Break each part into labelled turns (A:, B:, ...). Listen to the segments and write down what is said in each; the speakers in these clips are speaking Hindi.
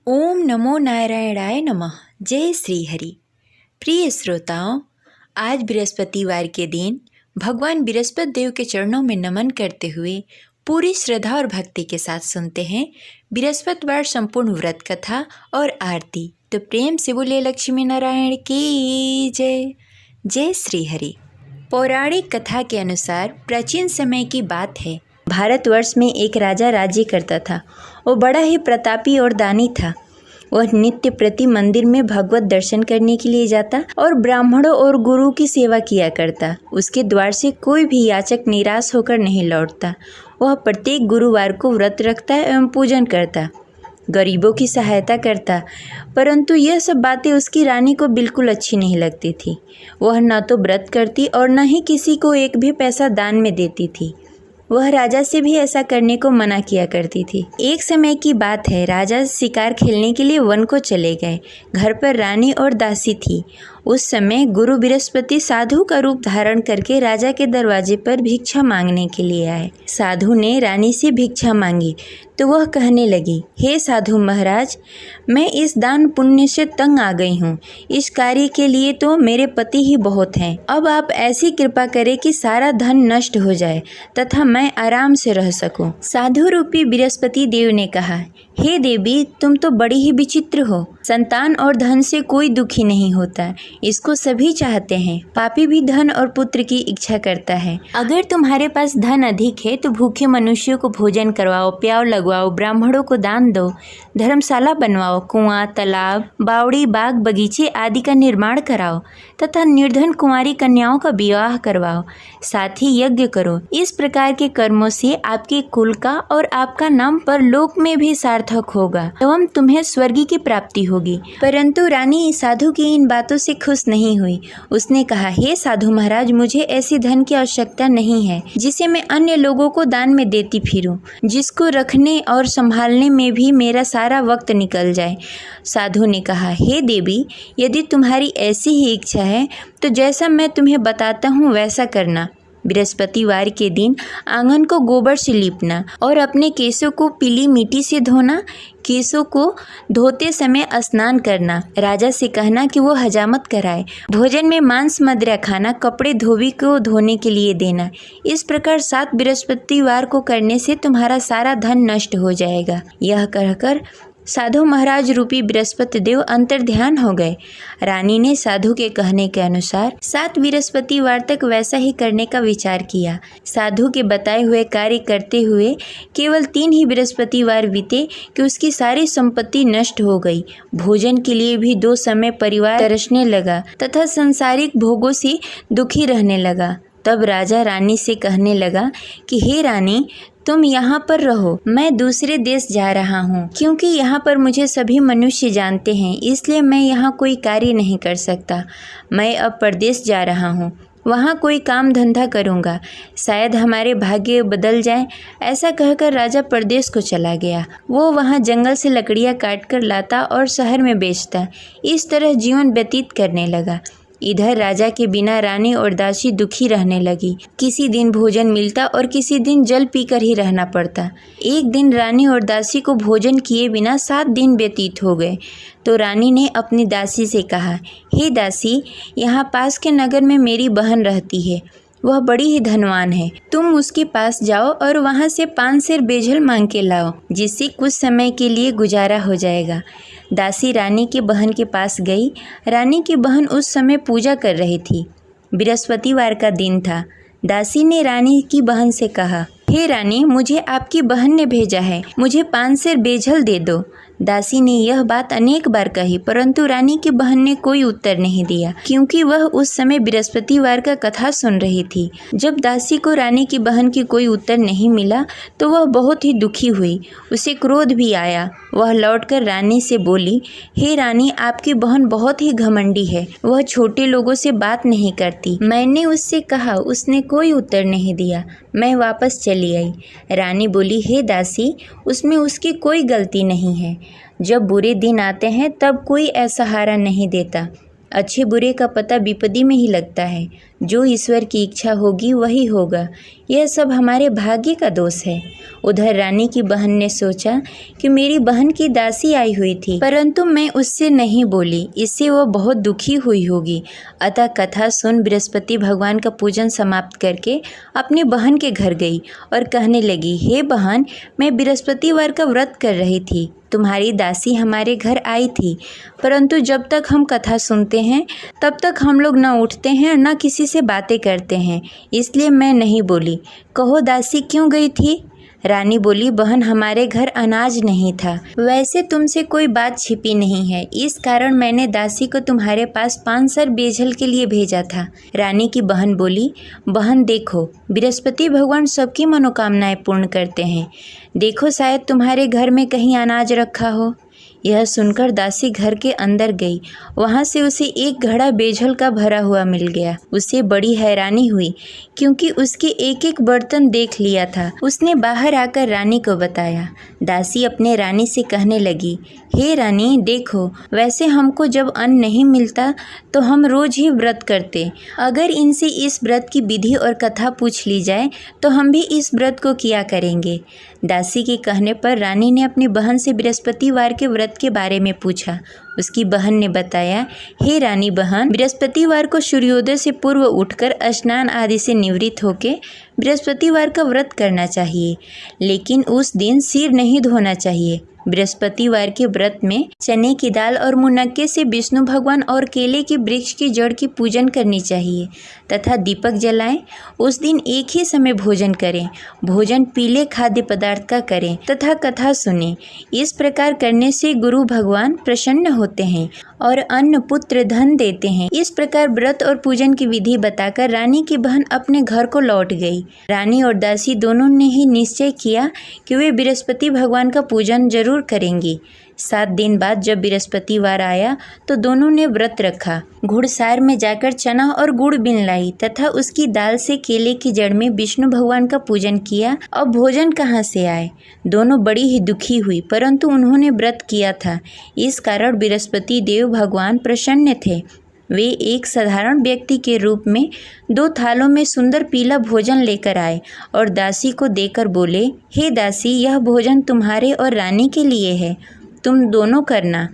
A: ओम नमो नारायणाय नमः। जय श्री हरि। प्रिय श्रोताओं, आज बृहस्पतिवार के दिन भगवान बृहस्पति देव के चरणों में नमन करते हुए पूरी श्रद्धा और भक्ति के साथ सुनते हैं बृहस्पतिवार संपूर्ण व्रत कथा और आरती। तो प्रेम से बोले लक्ष्मी नारायण की जय। जय श्री हरि। पौराणिक कथा के अनुसार प्राचीन समय की बात है। भारतवर्ष में एक राजा राज्य करता था। वो बड़ा ही प्रतापी और दानी था। वह नित्य प्रति मंदिर में भगवत दर्शन करने के लिए जाता और ब्राह्मणों और गुरु की सेवा किया करता। उसके द्वार से कोई भी याचक निराश होकर नहीं लौटता। वह प्रत्येक गुरुवार को व्रत रखता एवं पूजन करता, गरीबों की सहायता करता। परंतु यह सब बातें उसकी रानी को बिल्कुल अच्छी नहीं लगती थी। वह न तो व्रत करती और न ही किसी को एक भी पैसा दान में देती थी। वह राजा से भी ऐसा करने को मना किया करती थी। एक समय की बात है, राजा शिकार खेलने के लिए वन को चले गए। घर पर रानी और दासी थी। उस समय गुरु बृहस्पति साधु का रूप धारण करके राजा के दरवाजे पर भिक्षा मांगने के लिए आए। साधु ने रानी से भिक्षा मांगी तो वह कहने लगी, हे साधु महाराज, मैं इस दान पुण्य से तंग आ गई हूँ। इस कार्य के लिए तो मेरे पति ही बहुत हैं। अब आप ऐसी कृपा करें कि सारा धन नष्ट हो जाए तथा मैं आराम से रह सकूं। साधु रूपी बृहस्पति देव ने कहा, हे देवी, तुम तो बड़ी ही विचित्र हो। संतान और धन से कोई दुखी नहीं होता, इसको सभी चाहते हैं। पापी भी धन और पुत्र की इच्छा करता है। अगर तुम्हारे पास धन अधिक है तो भूखे मनुष्यों को भोजन करवाओ, प्याव लगवाओ, ब्राह्मणों को दान दो, धर्मशाला बनवाओ, कुआं, तालाब, बावड़ी, बाग, बगीचे आदि का निर्माण कराओ तथा निर्धन कुंवारी कन्याओं का विवाह करवाओ। साथ ही यज्ञ करो। इस प्रकार के कर्मों से आपके कुल का और आपका नाम परलोक में भी सार्थक होगा एवं तुम्हें स्वर्ग की प्राप्ति होगी। परंतु रानी साधु की इन बातों से खुश नहीं हुई। उसने कहा, हे साधु महाराज, मुझे ऐसी धन की आवश्यकता नहीं है जिसे मैं अन्य लोगों को दान में देती फिरूं, जिसको रखने और संभालने में भी मेरा सारा वक्त निकल जाए। साधु ने कहा, हे देवी, यदि तुम्हारी ऐसी ही इच्छा है तो जैसा मैं तुम्हें बताता हूँ वैसा करना। बृहस्पतिवार के दिन आंगन को गोबर से लीपना और अपने केशों को पीली मिट्टी से धोना। केशों को धोते समय स्नान करना। राजा से कहना कि वो हजामत कराए। भोजन में मांस मदिरा खाना। कपड़े धोबी को धोने के लिए देना। इस प्रकार 7 बृहस्पतिवार को करने से तुम्हारा सारा धन नष्ट हो जाएगा। यह कहकर साधु महाराज रूपी बृहस्पति देव अंतर ध्यान हो गए। रानी ने साधु के कहने के अनुसार 7 बृहस्पतिवार तक वैसा ही करने का विचार किया। साधु के बताए हुए कार्य करते हुए केवल 3 ही बृहस्पतिवार बीते कि उसकी सारी संपत्ति नष्ट हो गई। भोजन के लिए भी 2 समय परिवार तरसने लगा तथा सांसारिक भोगों से दुखी रहने लगा। तब राजा रानी से कहने लगा कि हे रानी, तुम यहाँ पर रहो, मैं दूसरे देश जा रहा हूँ। क्योंकि यहाँ पर मुझे सभी मनुष्य जानते हैं, इसलिए मैं यहाँ कोई कार्य नहीं कर सकता। मैं अब परदेश जा रहा हूँ, वहाँ कोई काम धंधा करूँगा, शायद हमारे भाग्य बदल जाए। ऐसा कहकर राजा परदेश को चला गया। वो वहाँ जंगल से लकड़ियाँ काट कर लाता और शहर में बेचता। इस तरह जीवन व्यतीत करने लगा। इधर राजा के बिना रानी और दासी दुखी रहने लगी। किसी दिन भोजन मिलता और किसी दिन जल पीकर ही रहना पड़ता। एक दिन रानी और दासी को भोजन किए बिना 7 दिन व्यतीत हो गए। तो रानी ने अपनी दासी से कहा, हे दासी, यहाँ पास के नगर में मेरी बहन रहती है। वह बड़ी ही धनवान है। तुम उसके पास जाओ और वहाँ से 5 सेर बेजल मांग के लाओ, जिससे कुछ समय के लिए गुजारा हो जाएगा। दासी रानी की बहन के पास गई। रानी की बहन उस समय पूजा कर रही थी। बृहस्पतिवार का दिन था। दासी ने रानी की बहन से कहा, हे रानी, मुझे आपकी बहन ने भेजा है, मुझे 5 सेर बेजल दे दो। दासी ने यह बात अनेक बार कही, परंतु रानी की बहन ने कोई उत्तर नहीं दिया, क्योंकि वह उस समय बृहस्पतिवार का कथा सुन रही थी। जब दासी को रानी की बहन की कोई उत्तर नहीं मिला तो वह बहुत ही दुखी हुई। उसे क्रोध भी आया। वह लौटकर रानी से बोली, हे रानी, आपकी बहन बहुत ही घमंडी है। वह छोटे लोगों से बात नहीं करती। मैंने उससे कहा, उसने कोई उत्तर नहीं दिया। मैं वापस चली आई। रानी बोली, हे दासी, उसमें उसकी कोई गलती नहीं है। जब बुरे दिन आते हैं तब कोई असहारा नहीं देता। अच्छे बुरे का पता विपत्ति में ही लगता है। जो ईश्वर की इच्छा होगी वही होगा, यह सब हमारे भाग्य का दोष है। उधर रानी की बहन ने सोचा कि मेरी बहन की दासी आई हुई थी, परंतु मैं उससे नहीं बोली, इससे वह बहुत दुखी हुई होगी। अतः कथा सुन बृहस्पति भगवान का पूजन समाप्त करके अपनी बहन के घर गई और कहने लगी, हे बहन, मैं बृहस्पतिवार का व्रत कर रही थी, तुम्हारी दासी हमारे घर आई थी, परंतु जब तक हम कथा सुनते हैं तब तक हम लोग न उठते हैं और न किसी से बातें करते हैं, इसलिए मैं नहीं बोली। कहो दासी क्यों गई थी? रानी बोली, बहन, हमारे घर अनाज नहीं था। वैसे तुमसे कोई बात छिपी नहीं है, इस कारण मैंने दासी को तुम्हारे पास 5 सर बेजल के लिए भेजा था। रानी की बहन बोली, बहन देखो, बृहस्पति भगवान सबकी मनोकामनाएं पूर्ण करते हैं, देखो शायद तुम्हारे घर में कहीं अनाज रखा हो। यह सुनकर दासी घर के अंदर गई, वहाँ से उसे एक घड़ा बेजल का भरा हुआ मिल गया। उसे बड़ी हैरानी हुई क्योंकि उसके एक एक बर्तन देख लिया था। उसने बाहर आकर रानी को बताया। दासी अपने रानी से कहने लगी, हे रानी देखो, वैसे हमको जब अन्न नहीं मिलता तो हम रोज ही व्रत करते, अगर इनसे इस व्रत की विधि और कथा पूछ ली जाए तो हम भी इस व्रत को किया करेंगे। दासी के कहने पर रानी ने अपनी बहन से बृहस्पतिवार के व्रत के बारे में पूछा। उसकी बहन ने बताया, हे रानी बहन, बृहस्पतिवार को सूर्योदय से पूर्व उठकर स्नान आदि से निवृत्त होकर बृहस्पतिवार का व्रत करना चाहिए, लेकिन उस दिन सिर नहीं धोना चाहिए। बृहस्पतिवार के व्रत में चने की दाल और मुनक्के से विष्णु भगवान और केले के वृक्ष की जड़ की पूजन करनी चाहिए तथा दीपक जलाएं। उस दिन एक ही समय भोजन करें, भोजन पीले खाद्य पदार्थ का करें तथा कथा सुनें। इस प्रकार करने से गुरु भगवान प्रसन्न होते हैं और अन्न पुत्र धन देते हैं। इस प्रकार व्रत और पूजन की विधि बताकर रानी की बहन अपने घर को लौट गई। रानी और दासी दोनों ने ही निश्चय किया कि वे बृहस्पति भगवान का पूजन जरूर करेंगी। 7 दिन बाद जब बृहस्पतिवार आया तो दोनों ने व्रत रखा। घुड़सार में जाकर चना और गुड़ बीन लाई तथा उसकी दाल से केले की जड़ में विष्णु भगवान का पूजन किया। अब भोजन कहाँ से आए? दोनों बड़ी ही दुखी हुई, परंतु उन्होंने व्रत किया था, इस कारण बृहस्पति देव भगवान प्रसन्न थे। वे एक साधारण व्यक्ति के रूप में 2 थालों में सुंदर पीला भोजन लेकर आए और दासी को देकर बोले, हे दासी, यह भोजन तुम्हारे और रानी के लिए है, तुम दोनों करना।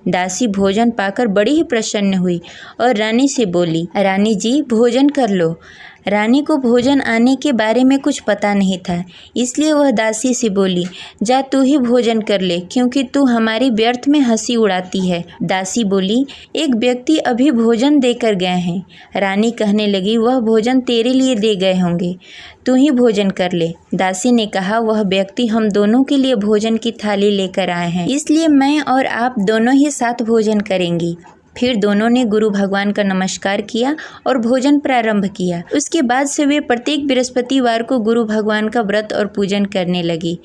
A: दासी भोजन पाकर बड़ी ही प्रसन्न हुई और रानी से बोली, रानी जी भोजन कर लो। रानी को भोजन आने के बारे में कुछ पता नहीं था, इसलिए वह दासी से बोली, जा तू ही भोजन कर ले, क्योंकि तू हमारी व्यर्थ में हंसी उड़ाती है। दासी बोली, एक व्यक्ति अभी भोजन देकर गए हैं। रानी कहने लगी, वह भोजन तेरे लिए दे गए होंगे, तू ही भोजन कर ले। दासी ने कहा, वह व्यक्ति हम दोनों के लिए भोजन की थाली लेकर आए हैं, इसलिए मैं और आप दोनों ही साथ भोजन करेंगी। फिर दोनों ने गुरु भगवान का नमस्कार किया और भोजन प्रारंभ किया। उसके बाद से वे प्रत्येक बृहस्पतिवार को गुरु भगवान का व्रत और पूजन करने लगी।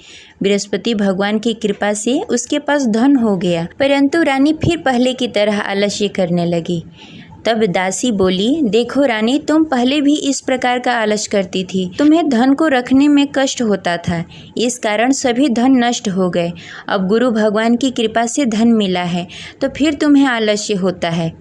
A: बृहस्पति भगवान की कृपा से उसके पास धन हो गया, परंतु रानी फिर पहले की तरह आलस्य करने लगी। तब दासी बोली, देखो रानी, तुम पहले भी इस प्रकार का आलस करती थी, तुम्हें धन को रखने में कष्ट होता था, इस कारण सभी धन नष्ट हो गए। अब गुरु भगवान की कृपा से धन मिला है तो फिर तुम्हें आलस्य होता है।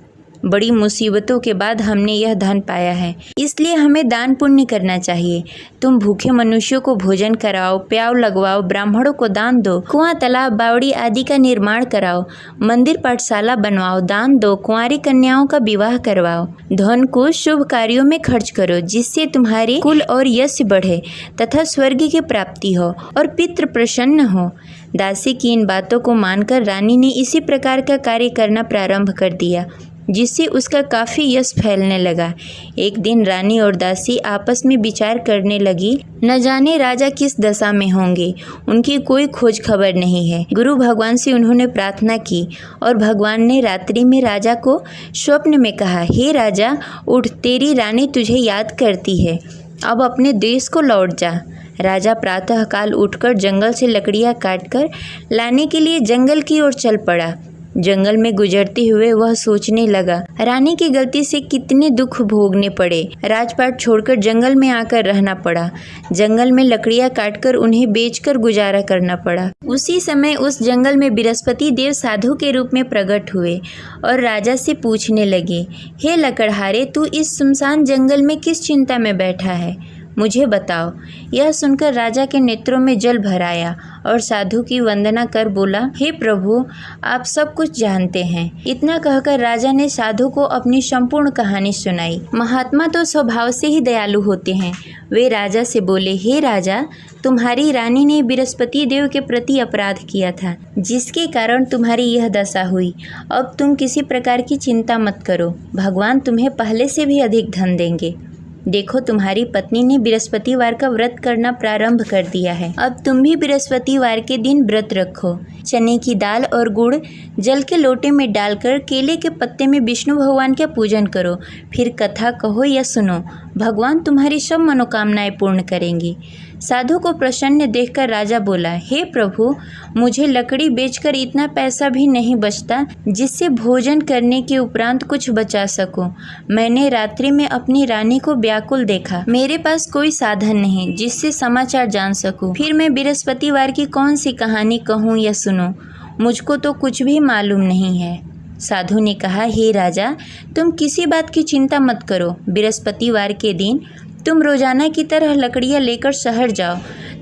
A: बड़ी मुसीबतों के बाद हमने यह धन पाया है, इसलिए हमें दान पुण्य करना चाहिए। तुम भूखे मनुष्यों को भोजन कराओ, प्याव लगवाओ, ब्राह्मणों को दान दो, कुआं, तालाब, बावड़ी आदि का निर्माण कराओ, मंदिर पाठशाला बनवाओ, दान दो, कुंवारी कन्याओं का विवाह करवाओ। धन को शुभ कार्यों में खर्च करो, जिससे तुम्हारे कुल और यश बढ़े तथा स्वर्ग की प्राप्ति हो और पितृ प्रसन्न हो। दासी की इन बातों को मानकर रानी ने इसी प्रकार का कार्य करना प्रारंभ कर दिया, जिससे उसका काफ़ी यश फैलने लगा। एक दिन रानी और दासी आपस में विचार करने लगी, न जाने राजा किस दशा में होंगे, उनकी कोई खोज खबर नहीं है। गुरु भगवान से उन्होंने प्रार्थना की और भगवान ने रात्रि में राजा को स्वप्न में कहा, हे राजा, उठ, तेरी रानी तुझे याद करती है, अब अपने देश को लौट जा। राजा प्रातःकाल उठकर जंगल से लकड़ियाँ काटकर लाने के लिए जंगल की ओर चल पड़ा। जंगल में गुजरते हुए वह सोचने लगा, रानी की गलती से कितने दुख भोगने पड़े। राजपाट छोड़कर जंगल में आकर रहना पड़ा। जंगल में लकड़ियां काटकर उन्हें बेचकर गुजारा करना पड़ा। उसी समय उस जंगल में बृहस्पति देव साधु के रूप में प्रकट हुए और राजा से पूछने लगे, हे लकड़हारे, तू इस सुनसान जंगल में किस चिंता में बैठा है, मुझे बताओ। यह सुनकर राजा के नेत्रों में जल भर आया और साधु की वंदना कर बोला, हे प्रभु, आप सब कुछ जानते हैं। इतना कहकर राजा ने साधु को अपनी संपूर्ण कहानी सुनाई। महात्मा तो स्वभाव से ही दयालु होते हैं। वे राजा से बोले, हे राजा, तुम्हारी रानी ने बृहस्पति देव के प्रति अपराध किया था, जिसके कारण तुम्हारी यह दशा हुई। अब तुम किसी प्रकार की चिंता मत करो, भगवान तुम्हें पहले से भी अधिक धन देंगे। देखो, तुम्हारी पत्नी ने बृहस्पतिवार का व्रत करना प्रारंभ कर दिया है। अब तुम भी बृहस्पतिवार के दिन व्रत रखो। चने की दाल और गुड़ जल के लोटे में डालकर केले के पत्ते में विष्णु भगवान का पूजन करो। फिर कथा कहो या सुनो, भगवान तुम्हारी सब मनोकामनाएं पूर्ण करेंगे। साधु को प्रसन्न देखकर राजा बोला, हे प्रभु, मुझे लकड़ी बेचकर इतना पैसा भी नहीं बचता जिससे भोजन करने के उपरांत कुछ बचा सकूं। मैंने रात्रि में अपनी रानी को व्याकुल देखा। मेरे पास कोई साधन नहीं जिससे समाचार जान सकूं। फिर मैं बृहस्पतिवार की कौन सी कहानी कहूँ या सुनूं? मुझको तो कुछ भी मालूम नहीं है। साधु ने कहा, हे राजा, तुम किसी बात की चिंता मत करो। बृहस्पतिवार के दिन तुम रोजाना की तरह लकड़ियाँ लेकर शहर जाओ।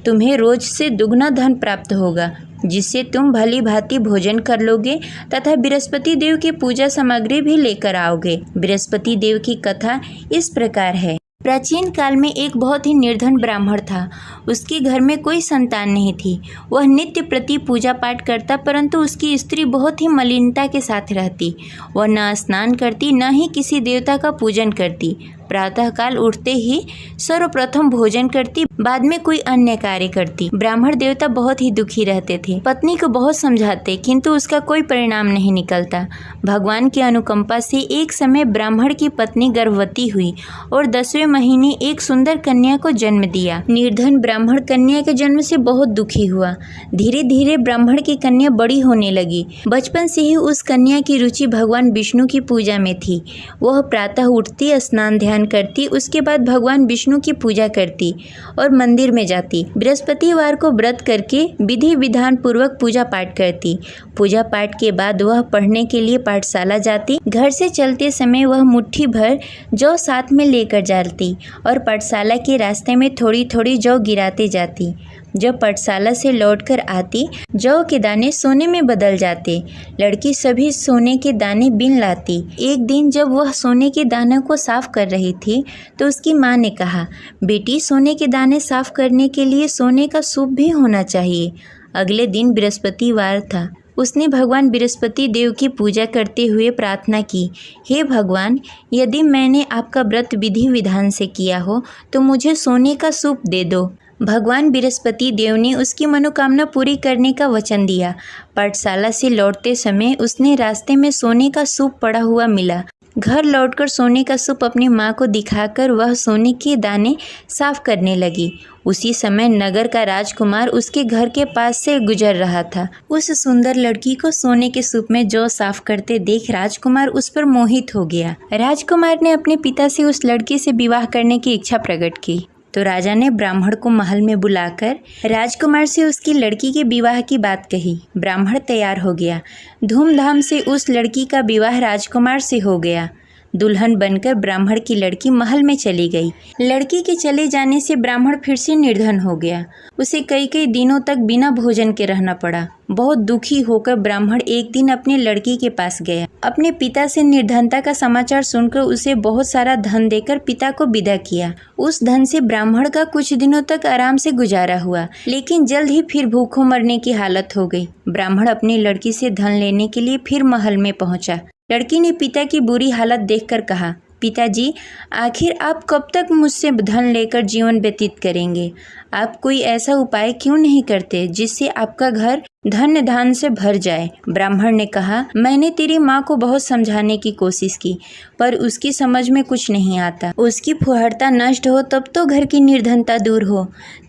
A: तुम्हें रोज से दुगना धन प्राप्त होगा, जिससे तुम भली भांति भोजन कर लोगे तथा बृहस्पति देव की पूजा सामग्री भी लेकर आओगे। बृहस्पति देव की कथा इस प्रकार है। प्राचीन काल में एक बहुत ही निर्धन ब्राह्मण था। उसके घर में कोई संतान नहीं थी। वह नित्य प्रति पूजा पाठ करता, परंतु उसकी स्त्री बहुत ही मलिनता के साथ रहती। वह न स्नान करती, न ही किसी देवता का पूजन करती। प्रातःकाल उठते ही सर्वप्रथम भोजन करती, बाद में कोई अन्य कार्य करती। ब्राह्मण देवता बहुत ही दुखी रहते थे। पत्नी को बहुत समझाते, किंतु उसका कोई परिणाम नहीं निकलता। भगवान की अनुकंपा से एक समय ब्राह्मण की पत्नी गर्भवती हुई और 10वें महीने एक सुंदर कन्या को जन्म दिया। निर्धन ब्राह्मण कन्या के जन्म से बहुत दुखी हुआ। धीरे धीरे ब्राह्मण की कन्या बड़ी होने लगी। बचपन से ही उस कन्या की रुचि भगवान विष्णु की पूजा में थी। वह प्रातः उठती, स्नान ध्यान करती, उसके बाद भगवान विष्णु की पूजा करती और मंदिर में जाती। बृहस्पतिवार को व्रत करके विधि विधान पूर्वक पूजा पाठ करती। पूजा पाठ के बाद वह पढ़ने के लिए पाठशाला जाती। घर से चलते समय वह मुट्ठी भर जौ साथ में लेकर जाती और पाठशाला के रास्ते में थोड़ी थोड़ी जौ गिराते जाती। जब पाठशाला से लौटकर आती, जौ के दाने सोने में बदल जाते। लड़की सभी सोने के दाने बीन लाती। एक दिन जब वह सोने के दानों को साफ कर रही थी, तो उसकी माँ ने कहा, बेटी, सोने के दाने साफ करने के लिए सोने का सूप भी होना चाहिए। अगले दिन बृहस्पतिवार था। उसने भगवान बृहस्पति देव की पूजा करते हुए प्रार्थना की, हे भगवान, यदि मैंने आपका व्रत विधि विधान से किया हो तो मुझे सोने का सूप दे दो। भगवान बृहस्पति देव ने उसकी मनोकामना पूरी करने का वचन दिया। पाठशाला से लौटते समय उसने रास्ते में सोने का सूप पड़ा हुआ मिला। घर लौटकर सोने का सूप अपनी माँ को दिखाकर वह सोने के दाने साफ करने लगी। उसी समय नगर का राजकुमार उसके घर के पास से गुजर रहा था। उस सुंदर लड़की को सोने के सूप में जौ साफ करते देख राजकुमार उस पर मोहित हो गया। राजकुमार ने अपने पिता से उस लड़की से विवाह करने की इच्छा प्रकट की। तो राजा ने ब्राह्मण को महल में बुलाकर राजकुमार से उसकी लड़की के विवाह की बात कही। ब्राह्मण तैयार हो गया। धूमधाम से उस लड़की का विवाह राजकुमार से हो गया। दुल्हन बनकर ब्राह्मण की लड़की महल में चली गई। लड़की के चले जाने से ब्राह्मण फिर से निर्धन हो गया। उसे कई कई दिनों तक बिना भोजन के रहना पड़ा। बहुत दुखी होकर ब्राह्मण एक दिन अपने लड़की के पास गया। अपने पिता से निर्धनता का समाचार सुनकर उसे बहुत सारा धन देकर पिता को विदा किया। उस धन से ब्राह्मण का कुछ दिनों तक आराम से गुजारा हुआ, लेकिन जल्द ही फिर भूखों मरने की हालत हो गई। ब्राह्मण अपनी लड़की से धन लेने के लिए फिर महल में पहुंचा। लड़की ने पिता की बुरी हालत देखकर कहा, पिताजी, आखिर आप कब तक मुझसे धन लेकर जीवन व्यतीत करेंगे? आप कोई ऐसा उपाय क्यों नहीं करते जिससे आपका घर धन धान से भर जाए? ब्राह्मण ने कहा, मैंने तेरी माँ को बहुत समझाने की कोशिश की, पर उसकी समझ में कुछ नहीं आता। उसकी फुहरता नष्ट हो तब तो घर की निर्धनता दूर हो।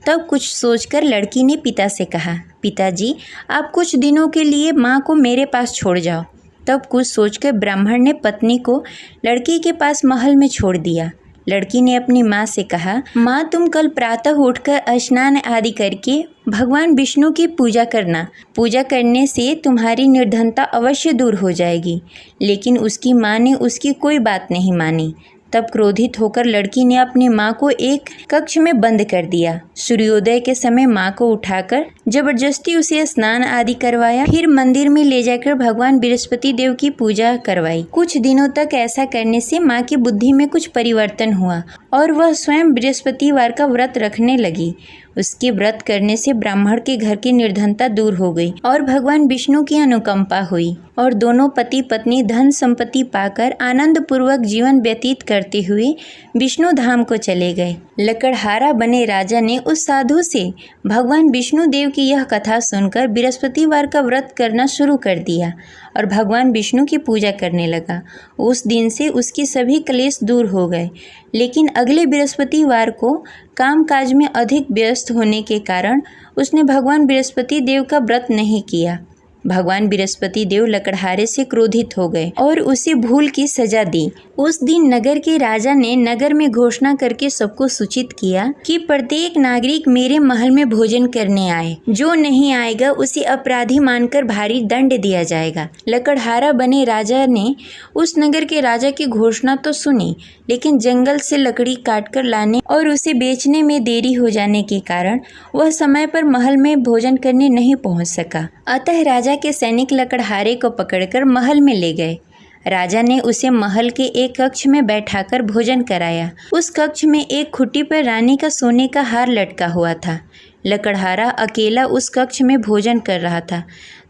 A: तब कुछ सोचकर लड़की ने पिता से कहा, पिताजी, आप कुछ दिनों के लिए माँ को मेरे पास छोड़ जाओ। तब कुछ सोचकर ब्राह्मण ने पत्नी को लड़की के पास महल में छोड़ दिया। लड़की ने अपनी माँ से कहा, माँ, तुम कल प्रातः उठकर स्नान आदि करके भगवान विष्णु की पूजा करना। पूजा करने से तुम्हारी निर्धनता अवश्य दूर हो जाएगी। लेकिन उसकी माँ ने उसकी कोई बात नहीं मानी। तब क्रोधित होकर लड़की ने अपनी माँ को एक कक्ष में बंद कर दिया। सूर्योदय के समय माँ को उठाकर जबरदस्ती उसे स्नान आदि करवाया। फिर मंदिर में ले जाकर भगवान बृहस्पति देव की पूजा करवाई। कुछ दिनों तक ऐसा करने से माँ की बुद्धि में कुछ परिवर्तन हुआ और वह स्वयं बृहस्पतिवार का व्रत रखने लगी। उसके व्रत करने से ब्राह्मण के घर की निर्धनता दूर हो गई और भगवान विष्णु की अनुकंपा हुई और दोनों पति पत्नी धन संपत्ति पाकर आनंद पूर्वक जीवन व्यतीत करते हुए विष्णु धाम को चले गए। लकड़हारा बने राजा ने उस साधु से भगवान विष्णु देव की यह कथा सुनकर बृहस्पतिवार का व्रत करना शुरू कर दिया और भगवान विष्णु की पूजा करने लगा। उस दिन से उसकी सभी क्लेश दूर हो गए। लेकिन अगले बृहस्पतिवार को कामकाज में अधिक व्यस्त होने के कारण उसने भगवान बृहस्पति देव का व्रत नहीं किया। भगवान बृहस्पति देव लकड़हारे से क्रोधित हो गए और उसे भूल की सजा दी। उस दिन नगर के राजा ने नगर में घोषणा करके सबको सूचित किया कि प्रत्येक नागरिक मेरे महल में भोजन करने आए। जो नहीं आएगा उसे अपराधी मानकर भारी दंड दिया जाएगा। लकड़हारा बने राजा ने उस नगर के राजा की घोषणा तो सुनी, लेकिन जंगल से लकड़ी काटकर लाने और उसे बेचने में देरी हो जाने के कारण वह समय पर महल में भोजन करने नहीं पहुंच सका। अतः राजा के सैनिक लकड़हारे को पकड़कर महल में ले गए। राजा ने उसे महल के एक कक्ष में बैठाकर भोजन कराया। उस कक्ष में एक खुट्टी पर रानी का सोने का हार लटका हुआ था। लकड़हारा अकेला उस कक्ष में भोजन कर रहा था।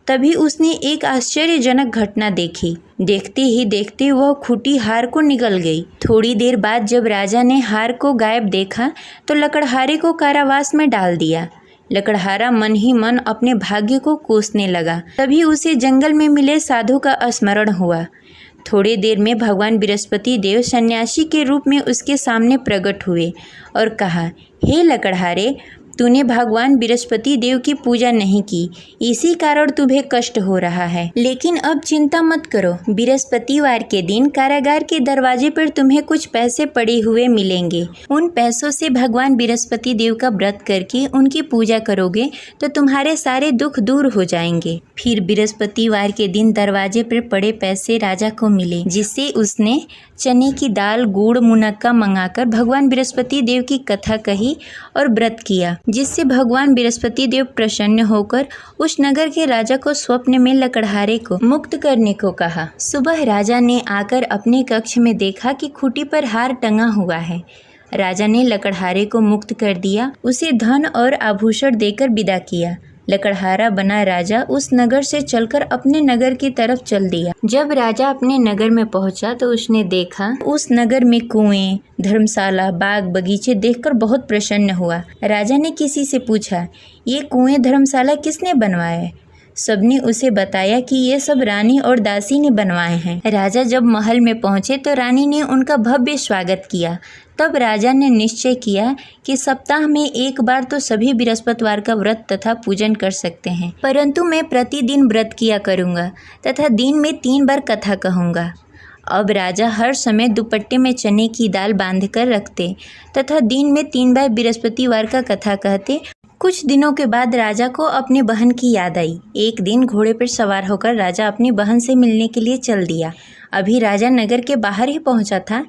A: तभी उसने एक आश्चर्यजनक घटना देखी। देखते ही देखते वह खुट्टी हार को निगल गई। थोड़ी देर बाद जब राजा ने हार को गायब देखा तो लकड़हारे को कारावास में डाल दिया। लकड़हारा मन ही मन अपने भाग्य को कोसने लगा। तभी उसे जंगल में मिले साधु का स्मरण हुआ। थोड़ी देर में भगवान बृहस्पति देव सन्यासी के रूप में उसके सामने प्रकट हुए और कहा, हे लकड़हारे, तूने भगवान बृहस्पति देव की पूजा नहीं की, इसी कारण तुम्हें कष्ट हो रहा है। लेकिन अब चिंता मत करो, बृहस्पतिवार के दिन कारागार के दरवाजे पर तुम्हें कुछ पैसे पड़े हुए मिलेंगे। उन पैसों से भगवान बृहस्पति देव का व्रत करके उनकी पूजा करोगे तो तुम्हारे सारे दुख दूर हो जाएंगे। फिर बृहस्पतिवार के दिन दरवाजे पर पड़े पैसे राजा को मिले, जिससे उसने चने की दाल, गुड़, मुनक्का मंगाकर भगवान बृहस्पति देव की कथा कही और व्रत किया, जिससे भगवान बृहस्पति देव प्रसन्न होकर उस नगर के राजा को स्वप्न में लकड़हारे को मुक्त करने को कहा। सुबह राजा ने आकर अपने कक्ष में देखा कि खूंटी पर हार टंगा हुआ है। राजा ने लकड़हारे को मुक्त कर दिया, उसे धन और आभूषण देकर विदा किया। लकड़हारा बना राजा उस नगर से चलकर अपने नगर की तरफ चल दिया। जब राजा अपने नगर में पहुंचा तो उसने देखा उस नगर में कुएं, धर्मशाला, बाग बगीचे देखकर बहुत प्रसन्न हुआ। राजा ने किसी से पूछा, ये कुएं धर्मशाला किसने बनवाए? सबने उसे बताया कि ये सब रानी और दासी ने बनवाए हैं। राजा जब महल में पहुंचे तो रानी ने उनका भव्य स्वागत किया। तब राजा ने निश्चय किया कि सप्ताह में एक बार तो सभी बृहस्पतिवार का व्रत तथा पूजन कर सकते हैं, परंतु मैं प्रतिदिन व्रत किया करूँगा तथा दिन में 3 बार कथा कहूँगा। अब राजा हर समय दुपट्टे में चने की दाल बांधकर रखते तथा दिन में 3 बार बृहस्पतिवार का कथा कहते। कुछ दिनों के बाद राजा को अपनी बहन की याद आई। एक दिन घोड़े पर सवार होकर राजा अपनी बहन से मिलने के लिए चल दिया। अभी राजा नगर के बाहर ही पहुंचा था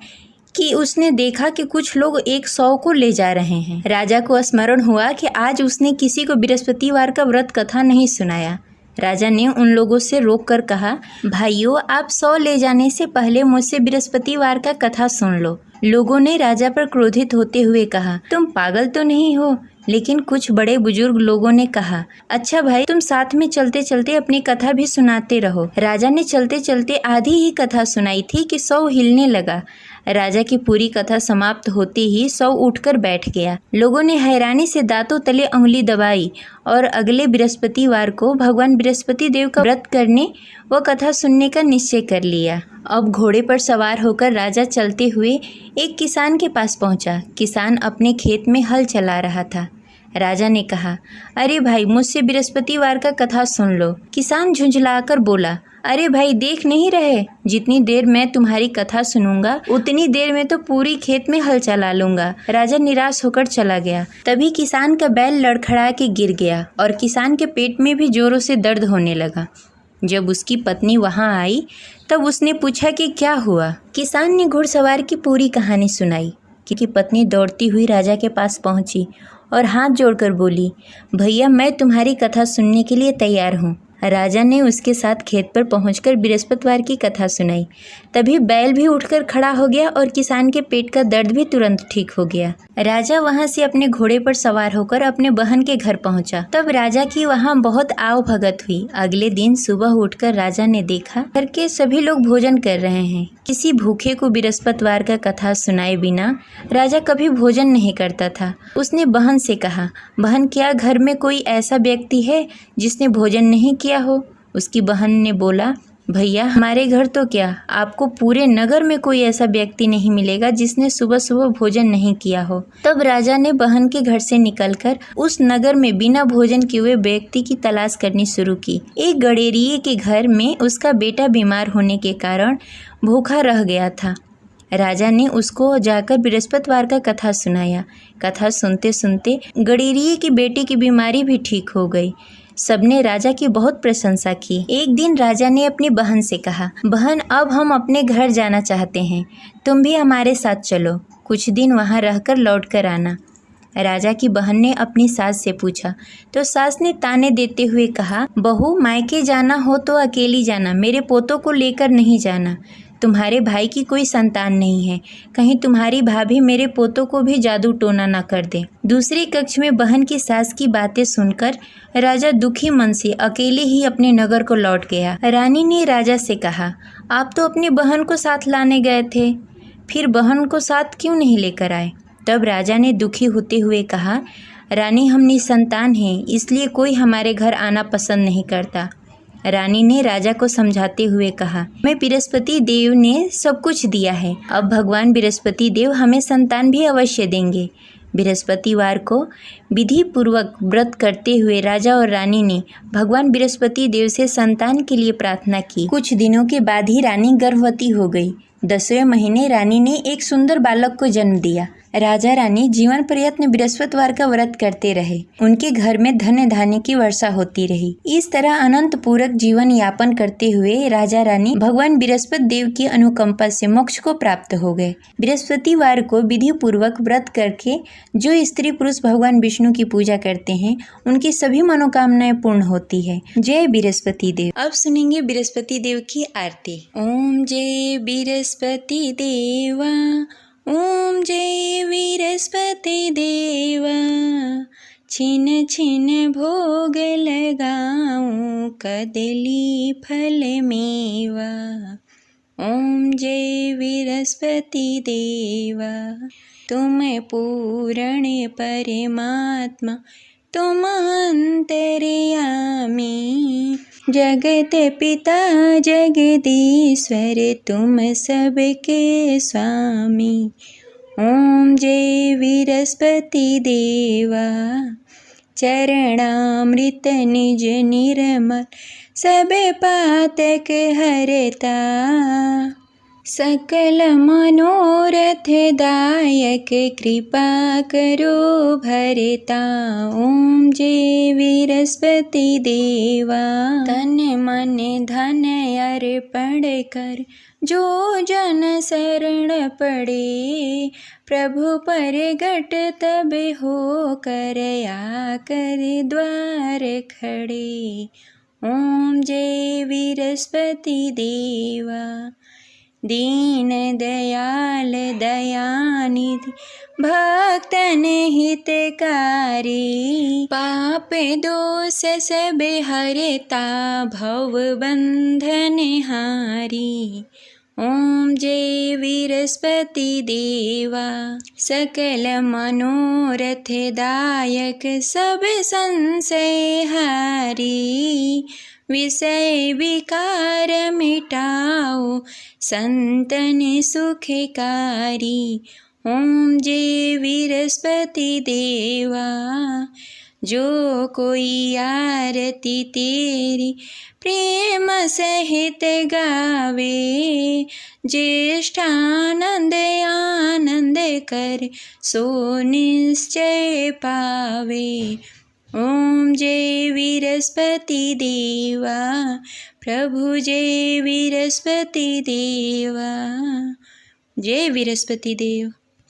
A: कि उसने देखा कि कुछ लोग एक 100 को ले जा रहे हैं। राजा को स्मरण हुआ कि आज उसने किसी को बृहस्पतिवार का व्रत कथा नहीं सुनाया। राजा ने उन लोगों से रोककर कहा, भाइयों, आप 100 ले जाने से पहले मुझसे बृहस्पतिवार का कथा सुन लो। लोगों ने राजा पर क्रोधित होते हुए कहा, तुम पागल तो नहीं हो? लेकिन कुछ बड़े बुजुर्ग लोगों ने कहा, अच्छा भाई, तुम साथ में चलते चलते अपनी कथा भी सुनाते रहो। राजा ने चलते चलते आधी ही कथा सुनाई थी कि 100 हिलने लगा। राजा की पूरी कथा समाप्त होते ही सब उठकर बैठ गया। लोगों ने हैरानी से दांतों तले उंगली दबाई और अगले बृहस्पतिवार को भगवान बृहस्पति देव का व्रत करने व कथा सुनने का निश्चय कर लिया। अब घोड़े पर सवार होकर राजा चलते हुए एक किसान के पास पहुंचा। किसान अपने खेत में हल चला रहा था। राजा ने कहा, अरे भाई, मुझसे बृहस्पतिवार का कथा सुन लो। किसान झुंझलाकर बोला, अरे भाई, देख नहीं रहे, जितनी देर मैं तुम्हारी कथा सुनूंगा उतनी देर में तो पूरी खेत में हल चला लूंगा। राजा निराश होकर चला गया। तभी किसान का बैल लड़खड़ा के गिर गया और किसान के पेट में भी जोरों से दर्द होने लगा। जब उसकी पत्नी वहां आई तब उसने पूछा कि क्या हुआ। किसान ने घुड़सवार की पूरी कहानी सुनाई कि पत्नी दौड़ती हुई राजा के पास पहुंची और हाथ जोड़कर बोली, भैया, मैं तुम्हारी कथा सुनने के लिए तैयार हूँ। राजा ने उसके साथ खेत पर पहुंचकर बृहस्पतिवार की कथा सुनाई। तभी बैल भी उठकर खड़ा हो गया और किसान के पेट का दर्द भी तुरंत ठीक हो गया। राजा वहां से अपने घोड़े पर सवार होकर अपने बहन के घर पहुंचा। तब राजा की वहां बहुत आव भगत हुई। अगले दिन सुबह उठकर राजा ने देखा घर के सभी लोग भोजन कर रहे हैं। किसी भूखे को बृहस्पतिवार का कथा सुनाए बिना राजा कभी भोजन नहीं करता था। उसने बहन से कहा, बहन, क्या घर में कोई ऐसा व्यक्ति है जिसने भोजन नहीं किया हो? उसकी बहन ने बोला, भैया, हमारे घर तो क्या, आपको पूरे नगर में कोई ऐसा व्यक्ति नहीं मिलेगा जिसने सुबह सुबह भोजन नहीं किया हो। तब राजा ने बहन के घर से निकलकर उस नगर में बिना भोजन किए हुए व्यक्ति की तलाश करनी शुरू की। एक गडेरिये के घर में उसका बेटा बीमार होने के कारण भूखा रह गया था। राजा ने उसको जाकर बृहस्पतिवार का कथा सुनाया। कथा सुनते सुनते गडेरिये की बेटी की बीमारी भी ठीक हो गई। सबने राजा की बहुत प्रशंसा की। एक दिन राजा ने अपनी बहन से कहा, बहन, अब हम अपने घर जाना चाहते हैं, तुम भी हमारे साथ चलो, कुछ दिन वहाँ रहकर लौट कर आना। राजा की बहन ने अपनी सास से पूछा तो सास ने ताने देते हुए कहा, बहू, मायके जाना हो तो अकेली जाना, मेरे पोतों को लेकर नहीं जाना। तुम्हारे भाई की कोई संतान नहीं है, कहीं तुम्हारी भाभी मेरे पोतों को भी जादू टोना न कर दे। दूसरे कक्ष में बहन की सास की बातें सुनकर राजा दुखी मन से अकेले ही अपने नगर को लौट गया। रानी ने राजा से कहा, आप तो अपनी बहन को साथ लाने गए थे, फिर बहन को साथ क्यों नहीं लेकर आए? तब राजा ने दुखी होते हुए कहा, रानी, हम निसंतान हैं, इसलिए कोई हमारे घर आना पसंद नहीं करता। रानी ने राजा को समझाते हुए कहा, मैं बृहस्पति देव ने सब कुछ दिया है, अब भगवान बृहस्पति देव हमें संतान भी अवश्य देंगे। बृहस्पतिवार को विधि पूर्वक व्रत करते हुए राजा और रानी ने भगवान बृहस्पति देव से संतान के लिए प्रार्थना की। कुछ दिनों के बाद ही रानी गर्भवती हो गई। 10वें महीने रानी ने एक सुंदर बालक को जन्म दिया। राजा रानी जीवन प्रयत्न बृहस्पतिवार का व्रत करते रहे। उनके घर में धन धान्य की वर्षा होती रही। इस तरह अनंत पूरक जीवन यापन करते हुए राजा रानी भगवान बृहस्पति देव की अनुकंपा से मोक्ष को प्राप्त हो गए। बृहस्पतिवार को विधि पूर्वक व्रत करके जो स्त्री पुरुष भगवान विष्णु की पूजा करते हैं उनकी सभी मनोकामनाएं पूर्ण होती है। जय बृहस्पति देव। अब सुनेंगे बृहस्पति देव की आरती। ओम जय बृहस्पति देवा, ओम जय बृहस्पति देवा, छिन छिन भोग लगाऊं कदली फल मेवा। ओम जय बृहस्पति देवा, तुम पूर्ण परमात्मा, तुम अंतर्यामी, जगत पिता जगदीश्वर, तुम सबके स्वामी। ओम जय बृहस्पति देवा, चरणामृत निज निर्मल, सब पातक हरता, सकल मनोरथ दायक, कृपा करो भरता। ओम जय बृहस्पति देवा, तन मन धन अर्पण कर, जो जन शरण पड़े, प्रभु प्रगट तब हो कर, आकर द्वार खड़े। ओम जय बृहस्पति देवा, दीन दयाल दयानिधि, भक्तन हितकारी, पाप दोष सब हरता, भव बंधन हारी। ओम जय विरस्पति देवा। सकल मनोरथ दायक सब संशय हारी। विषय विकार मिटाओ संतन सुखकारी। ओम जय विरस्पति देवा। जो कोई आरती तेरी प्रेम सहित गावे। ज्येष्ठानंद आनंद कर सो निश्चय पावे। ओम जय विरस्पति देवा। प्रभु जय विरस्पति देवा। जय विरस्पति देव।